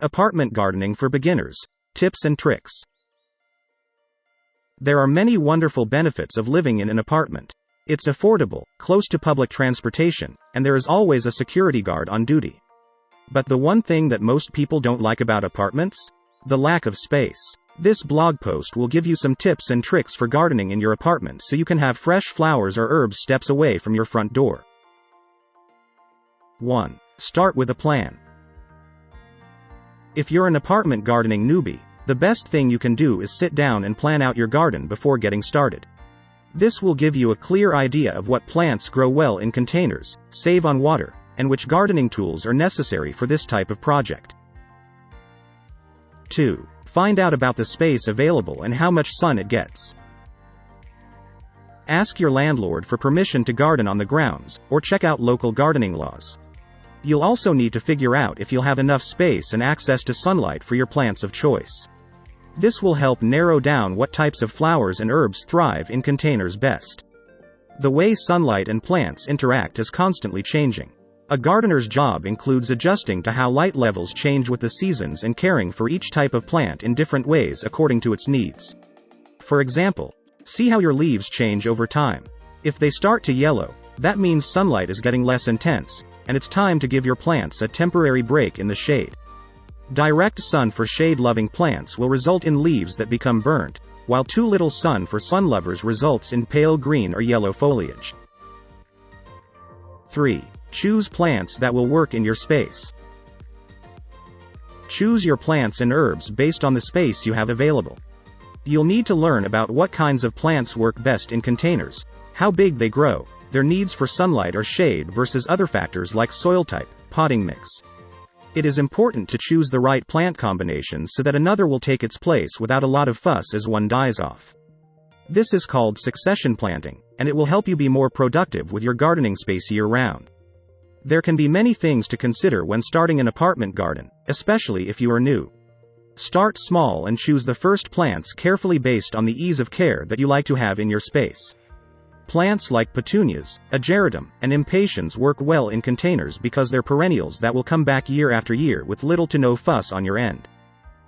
Apartment gardening for beginners. Tips and tricks. There are many wonderful benefits of living in an apartment. It's affordable, close to public transportation, and there is always a security guard on duty. But the one thing that most people don't like about apartments? The lack of space. This blog post will give you some tips and tricks for gardening in your apartment so you can have fresh flowers or herbs steps away from your front door. 1. Start with a plan. If you're an apartment gardening newbie, the best thing you can do is sit down and plan out your garden before getting started. This will give you a clear idea of what plants grow well in containers, save on water, and which gardening tools are necessary for this type of project. 2. Find out about the space available and how much sun it gets. Ask your landlord for permission to garden on the grounds, or check out local gardening laws. You'll also need to figure out if you'll have enough space and access to sunlight for your plants of choice. This will help narrow down what types of flowers and herbs thrive in containers best. The way sunlight and plants interact is constantly changing. A gardener's job includes adjusting to how light levels change with the seasons and caring for each type of plant in different ways according to its needs. For example, see how your leaves change over time. If they start to yellow, that means sunlight is getting less intense, and it's time to give your plants a temporary break in the shade. Direct sun for shade-loving plants will result in leaves that become burnt, while too little sun for sun lovers results in pale green or yellow foliage. 3. Choose plants that will work in your space. Choose your plants and herbs based on the space you have available. You'll need to learn about what kinds of plants work best in containers, how big they grow, their needs for sunlight or shade versus other factors like soil type, potting mix. It is important to choose the right plant combinations so that another will take its place without a lot of fuss as one dies off. This is called succession planting, and it will help you be more productive with your gardening space year-round. There can be many things to consider when starting an apartment garden, especially if you are new. Start small and choose the first plants carefully based on the ease of care that you like to have in your space. Plants like petunias, ageridum, and impatiens work well in containers because they're perennials that will come back year after year with little to no fuss on your end.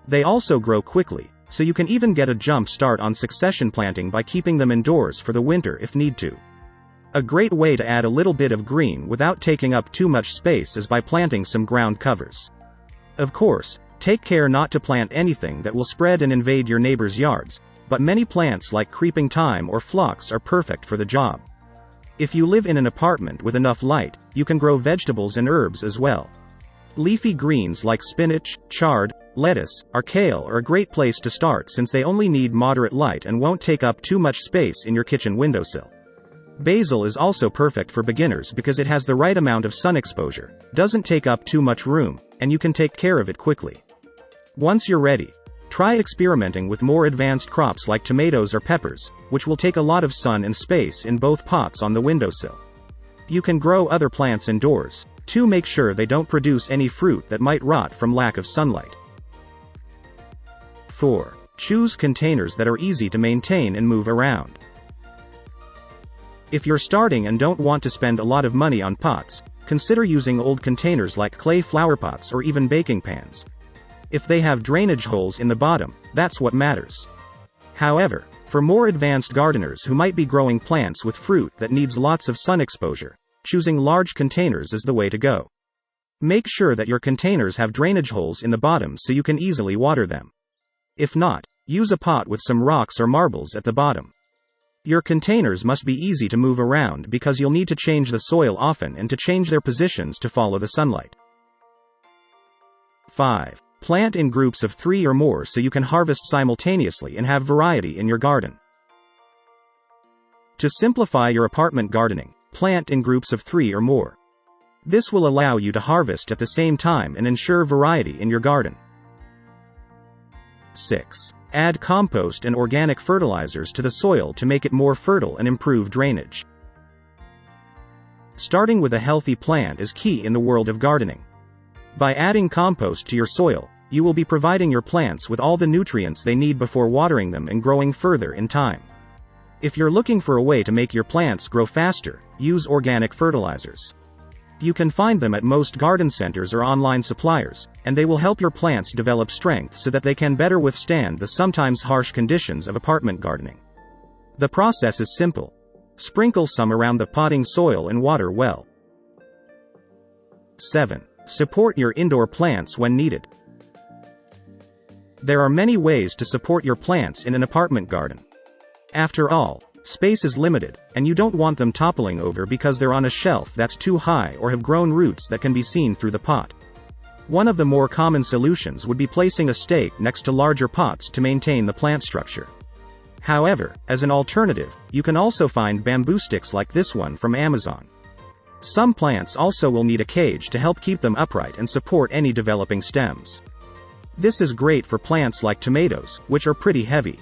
They also grow quickly, so you can even get a jump start on succession planting by keeping them indoors for the winter if need to. A great way to add a little bit of green without taking up too much space is by planting some ground covers. Of course, take care not to plant anything that will spread and invade your neighbors' yards, but many plants like creeping thyme or phlox are perfect for the job. If you live in an apartment with enough light, you can grow vegetables and herbs as well. Leafy greens like spinach, chard, lettuce, or kale are a great place to start since they only need moderate light and won't take up too much space in your kitchen windowsill. Basil is also perfect for beginners because it has the right amount of sun exposure, doesn't take up too much room, and you can take care of it quickly. Once you're ready, try experimenting with more advanced crops like tomatoes or peppers, which will take a lot of sun and space in both pots on the windowsill. You can grow other plants indoors, to make sure they don't produce any fruit that might rot from lack of sunlight. 4. Choose containers that are easy to maintain and move around. If you're starting and don't want to spend a lot of money on pots, consider using old containers like clay flower pots or even baking pans. If they have drainage holes in the bottom, that's what matters. However, for more advanced gardeners who might be growing plants with fruit that needs lots of sun exposure, choosing large containers is the way to go. Make sure that your containers have drainage holes in the bottom so you can easily water them. If not, use a pot with some rocks or marbles at the bottom. Your containers must be easy to move around because you'll need to change the soil often and to change their positions to follow the sunlight. 5. Plant in groups of 3 or more so you can harvest simultaneously and have variety in your garden. To simplify your apartment gardening, plant in groups of 3 or more. This will allow you to harvest at the same time and ensure variety in your garden. 6. Add compost and organic fertilizers to the soil to make it more fertile and improve drainage. Starting with a healthy plant is key in the world of gardening. By adding compost to your soil, you will be providing your plants with all the nutrients they need before watering them and growing further in time. If you're looking for a way to make your plants grow faster, use organic fertilizers. You can find them at most garden centers or online suppliers, and they will help your plants develop strength so that they can better withstand the sometimes harsh conditions of apartment gardening. The process is simple. Sprinkle some around the potting soil and water well. 7. Support your indoor plants when needed. There are many ways to support your plants in an apartment garden. After all, space is limited, and you don't want them toppling over because they're on a shelf that's too high or have grown roots that can be seen through the pot. One of the more common solutions would be placing a stake next to larger pots to maintain the plant structure. However, as an alternative, you can also find bamboo sticks like this one from Amazon. Some plants also will need a cage to help keep them upright and support any developing stems. This is great for plants like tomatoes, which are pretty heavy.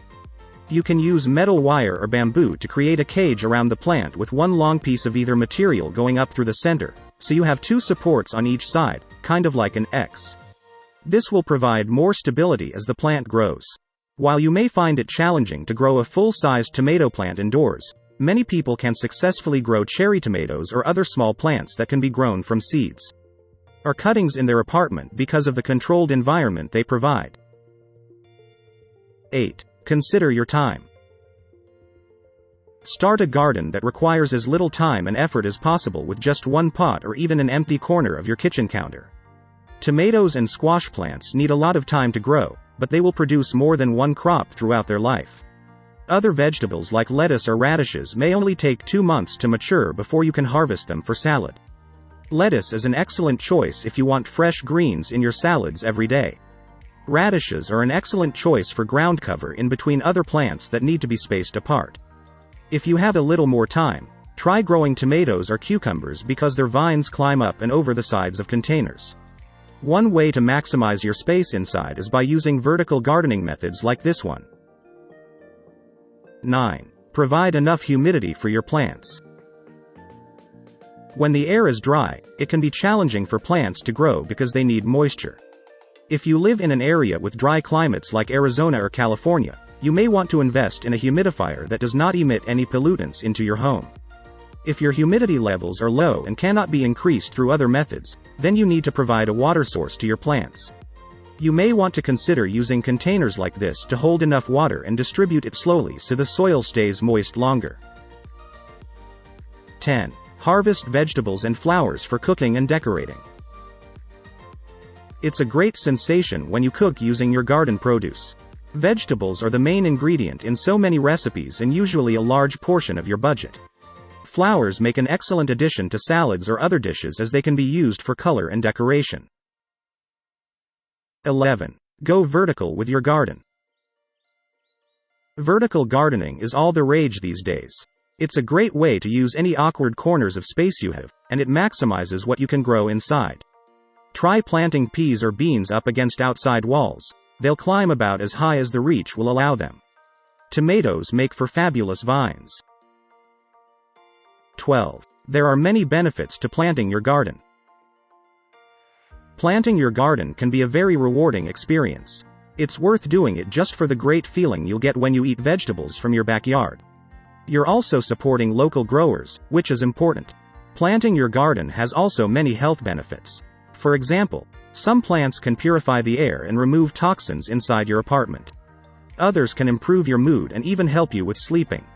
You can use metal wire or bamboo to create a cage around the plant with one long piece of either material going up through the center, so you have two supports on each side, kind of like an X. This will provide more stability as the plant grows. While you may find it challenging to grow a full-sized tomato plant indoors, many people can successfully grow cherry tomatoes or other small plants that can be grown from seeds or cuttings in their apartment because of the controlled environment they provide. 8. Consider your time. Start a garden that requires as little time and effort as possible with just one pot or even an empty corner of your kitchen counter. Tomatoes and squash plants need a lot of time to grow, but they will produce more than one crop throughout their life. Other vegetables like lettuce or radishes may only take 2 months to mature before you can harvest them for salad. Lettuce is an excellent choice if you want fresh greens in your salads every day. Radishes are an excellent choice for ground cover in between other plants that need to be spaced apart. If you have a little more time, try growing tomatoes or cucumbers because their vines climb up and over the sides of containers. One way to maximize your space inside is by using vertical gardening methods like this one. 9. Provide enough humidity for your plants. When the air is dry, it can be challenging for plants to grow because they need moisture. If you live in an area with dry climates like Arizona or California, you may want to invest in a humidifier that does not emit any pollutants into your home. If your humidity levels are low and cannot be increased through other methods, then you need to provide a water source to your plants. You may want to consider using containers like this to hold enough water and distribute it slowly so the soil stays moist longer. 10. Harvest vegetables and flowers for cooking and decorating. It's a great sensation when you cook using your garden produce. Vegetables are the main ingredient in so many recipes and usually a large portion of your budget. Flowers make an excellent addition to salads or other dishes as they can be used for color and decoration. 11. Go vertical with your garden. Vertical gardening is all the rage these days. It's a great way to use any awkward corners of space you have, and it maximizes what you can grow inside. Try planting peas or beans up against outside walls. They'll climb about as high as the reach will allow them. Tomatoes make for fabulous vines. 12. There are many benefits to planting your garden. Planting your garden can be a very rewarding experience. It's worth doing it just for the great feeling you'll get when you eat vegetables from your backyard. You're also supporting local growers, which is important. Planting your garden has also many health benefits. For example, some plants can purify the air and remove toxins inside your apartment. Others can improve your mood and even help you with sleeping.